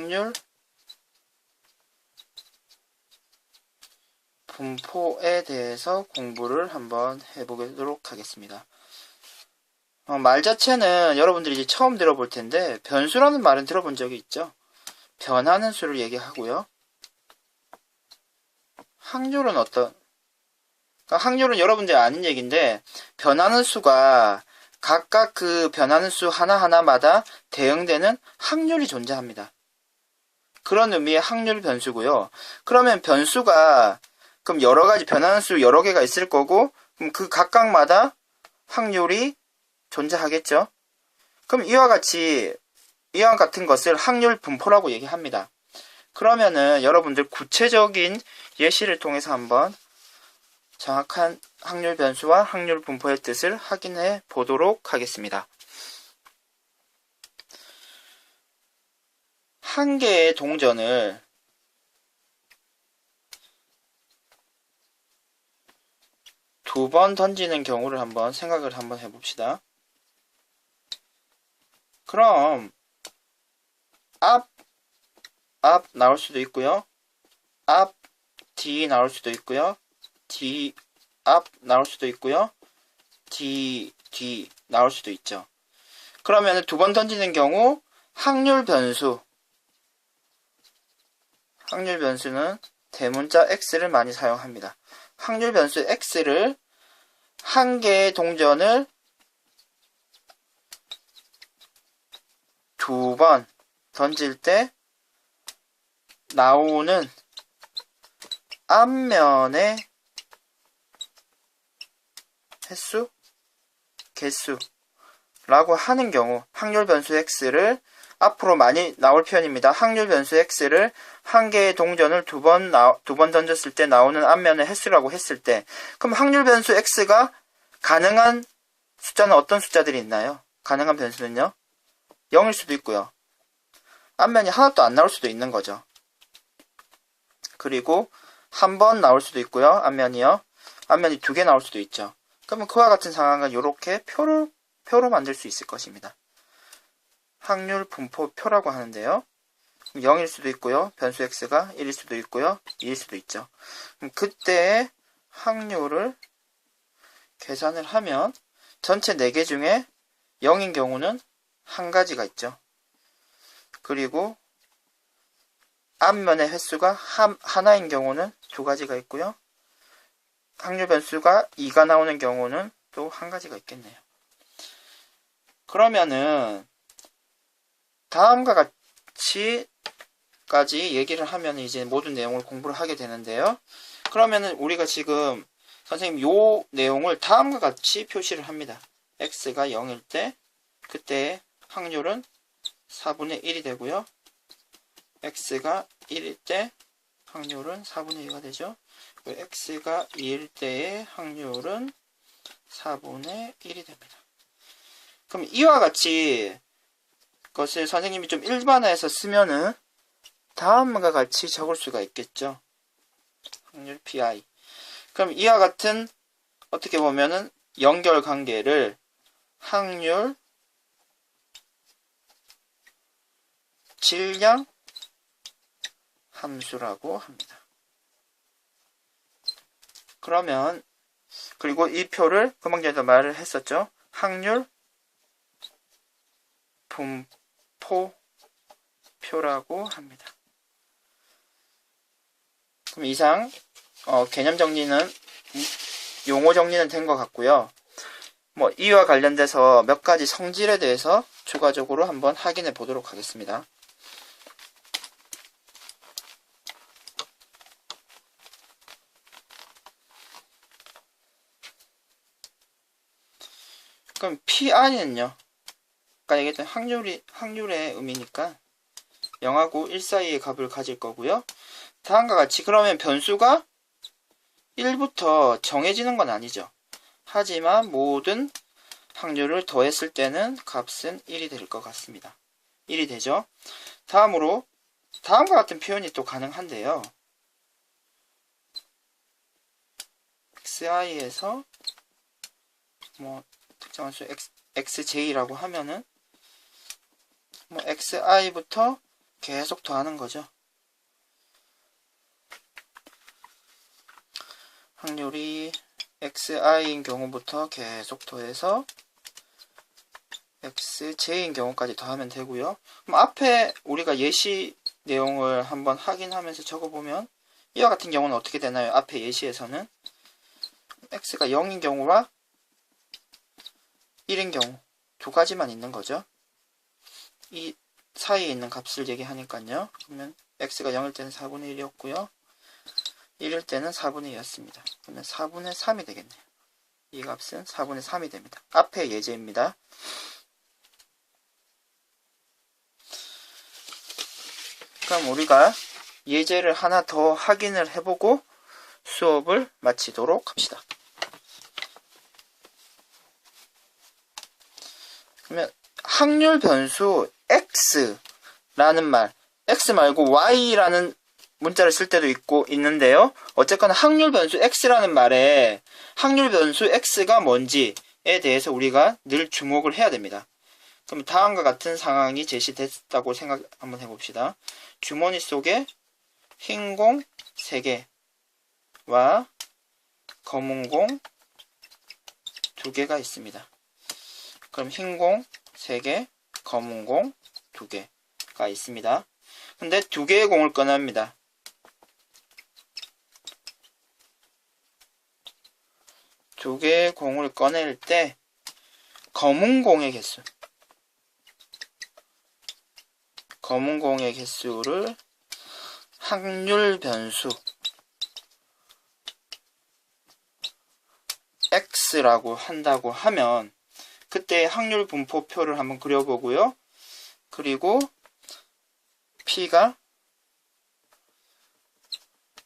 확률 분포에 대해서 공부를 한번 해보도록 하겠습니다. 말 자체는 여러분들이 이제 처음 들어볼 텐데, 변수라는 말은 들어본 적이 있죠? 변하는 수를 얘기하고요. 확률은 그러니까 확률은 여러분들이 아는 얘기인데, 변하는 수가 각각 그 변하는 수 하나하나마다 대응되는 확률이 존재합니다. 그런 의미의 확률 변수고요. 그러면 변수가 그럼 여러 가지 변하는 수 여러 개가 있을 거고, 그럼 그 각각마다 확률이 존재하겠죠. 그럼 이와 같은 것을 확률 분포라고 얘기합니다. 그러면은 여러분들 구체적인 예시를 통해서 한번 정확한 확률 변수와 확률 분포의 뜻을 확인해 보도록 하겠습니다. 한 개의 동전을 두 번 던지는 경우를 한번 생각을 한번 해봅시다. 그럼 앞 나올 수도 있고요. 앞, 뒤 나올 수도 있고요. 뒤, 앞 나올 수도 있고요. 뒤 나올 수도 있죠. 그러면 두 번 던지는 경우 확률 변수는 대문자 x를 많이 사용합니다. 확률 변수 x를 한 개의 동전을 두 번 던질 때 나오는 앞면의 횟수, 개수라고 하는 경우 확률 변수 x를 앞으로 많이 나올 표현입니다. 확률 변수 x를 한 개의 동전을 두 번 던졌을 때 나오는 앞면의 횟수라고 했을 때, 그럼 확률 변수 x가 가능한 숫자는 어떤 숫자들이 있나요? 가능한 변수는요? 0일 수도 있고요. 앞면이 하나도 안 나올 수도 있는 거죠. 그리고 한 번 나올 수도 있고요. 앞면이 두 개 나올 수도 있죠. 그러면 그와 같은 상황은 이렇게 표로 만들 수 있을 것입니다. 확률 분포표라고 하는데요. 0일 수도 있고요. 변수 x가 1일 수도 있고요. 2일 수도 있죠. 그럼 그때의 확률을 계산을 하면 전체 4개 중에 0인 경우는 한 가지가 있죠. 그리고 앞면의 횟수가 하나인 경우는 두 가지가 있고요. 확률 변수가 2가 나오는 경우는 또 한 가지가 있겠네요. 그러면은 다음과 같이까지 얘기를 하면 이제 모든 내용을 공부를 하게 되는데요. 그러면은 우리가 지금 선생님 요 내용을 다음과 같이 표시를 합니다. x가 0일 때 그때의 확률은 4분의 1이 되고요. x가 1일 때 확률은 4분의 2가 되죠. x가 2일 때의 확률은 4분의 1이 됩니다. 그럼 이와 같이 것을 선생님이 좀 일반화해서 쓰면은 다음과 같이 적을 수가 있겠죠. 확률 pi. 그럼 이와 같은 어떻게 보면은 연결관계를 확률 질량 함수라고 합니다. 그러면 그리고 이 표를 금방 전에도 말을 했었죠. 확률 분포표라고 합니다. 그럼 이상 개념 정리는 용어 정리는 된 것 같고요. 이와 관련돼서 몇 가지 성질에 대해서 추가적으로 한번 확인해 보도록 하겠습니다. 그럼 pi는요. 아까 얘기했던 확률의 의미니까 0하고 1 사이의 값을 가질 거고요. 다음과 같이 그러면 변수가 1부터 정해지는 건 아니죠. 하지만 모든 확률을 더했을 때는 값은 1이 될 것 같습니다. 1이 되죠. 다음으로 다음과 같은 표현이 또 가능한데요. xi에서 특정한 수 xj라고 하면은 xi부터 계속 더하는 거죠. 확률이 xi인 경우부터 계속 더해서 xj인 경우까지 더하면 되고요. 그럼 앞에 우리가 예시 내용을 한번 확인하면서 적어보면 이와 같은 경우는 어떻게 되나요? 앞에 예시에서는 x가 0인 경우와 1인 경우 두 가지만 있는 거죠. 이 사이에 있는 값을 얘기하니까요. 그러면 x가 0일 때는 4분의 1이었고요. 1일 때는 4분의 2였습니다. 그러면 4분의 3이 되겠네요. 이 값은 4분의 3이 됩니다. 앞에 예제입니다. 그럼 우리가 예제를 하나 더 확인을 해보고 수업을 마치도록 합시다. 그러면 확률 변수 x라는 말, x 말고 y라는 문자를 쓸 때도 있는데요. 어쨌거나 확률 변수 x라는 말에 확률 변수 x가 뭔지에 대해서 우리가 늘 주목을 해야 됩니다. 그럼 다음과 같은 상황이 제시됐다고 생각 한번 해봅시다. 주머니 속에 흰 공 3개와 검은 공 2개가 있습니다. 그럼 흰 공 3개, 검은 공 2개가 있습니다. 근데 2개의 공을 꺼냅니다. 2개의 공을 꺼낼 때 검은 공의 개수를 확률 변수 x라고 한다고 하면 그때 확률 분포표를 한번 그려보고요. 그리고 p가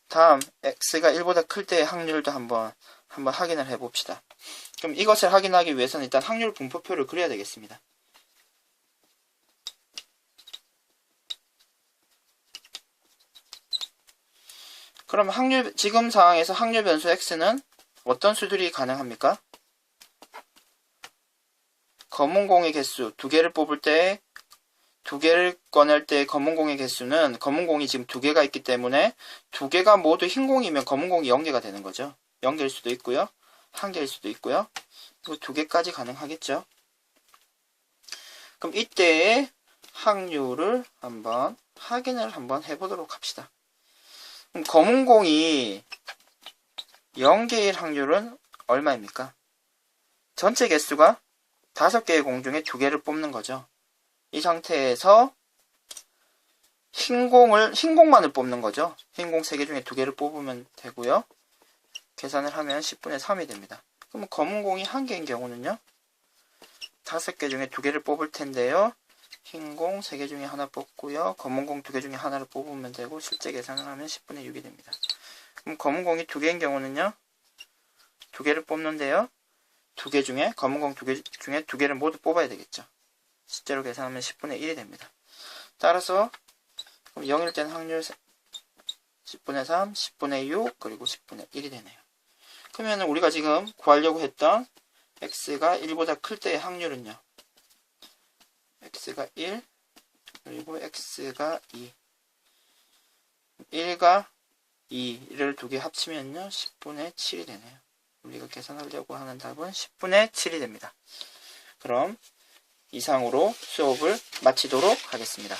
다음 x가 1보다 클 때의 확률도 한번 확인을 해봅시다. 그럼 이것을 확인하기 위해서는 일단 확률 분포표를 그려야 되겠습니다. 그럼 지금 상황에서 확률 변수 x는 어떤 수들이 가능합니까? 검은 공의 개수 2개를 뽑을 때 2개를 꺼낼 때 검은 공의 개수는 검은 공이 지금 2개가 있기 때문에 2개가 모두 흰 공이면 검은 공이 0개가 되는 거죠. 0개일 수도 있고요. 1개일 수도 있고요. 그리고 2개까지 가능하겠죠. 그럼 이때의 확률을 확인을 해보도록 합시다. 그럼 검은 공이 0개일 확률은 얼마입니까? 전체 개수가 5개의 공 중에 2개를 뽑는 거죠. 이 상태에서 흰 공만을 뽑는 거죠. 흰 공 3개 중에 2개를 뽑으면 되고요. 계산을 하면 10분의 3이 됩니다. 그럼 검은 공이 1개인 경우는요. 5개 중에 2개를 뽑을 텐데요. 흰 공 3개 중에 하나 뽑고요. 검은 공 2개 중에 하나를 뽑으면 되고 실제 계산을 하면 10분의 6이 됩니다. 그럼 검은 공이 2개인 경우는요. 2개를 뽑는데요. 검은 공 2개 중에 2개를 모두 뽑아야 되겠죠. 실제로 계산하면 10분의 1이 됩니다. 따라서 0일 때는 확률 10분의 3, 10분의 6, 그리고 10분의 1이 되네요. 그러면 우리가 지금 구하려고 했던 x가 1보다 클 때의 확률은요. x가 1, 그리고 x가 2. 1과 2를 2개 합치면요. 10분의 7이 되네요. 우리가 계산하려고 하는 답은 10분의 7이 됩니다. 그럼 이상으로 수업을 마치도록 하겠습니다.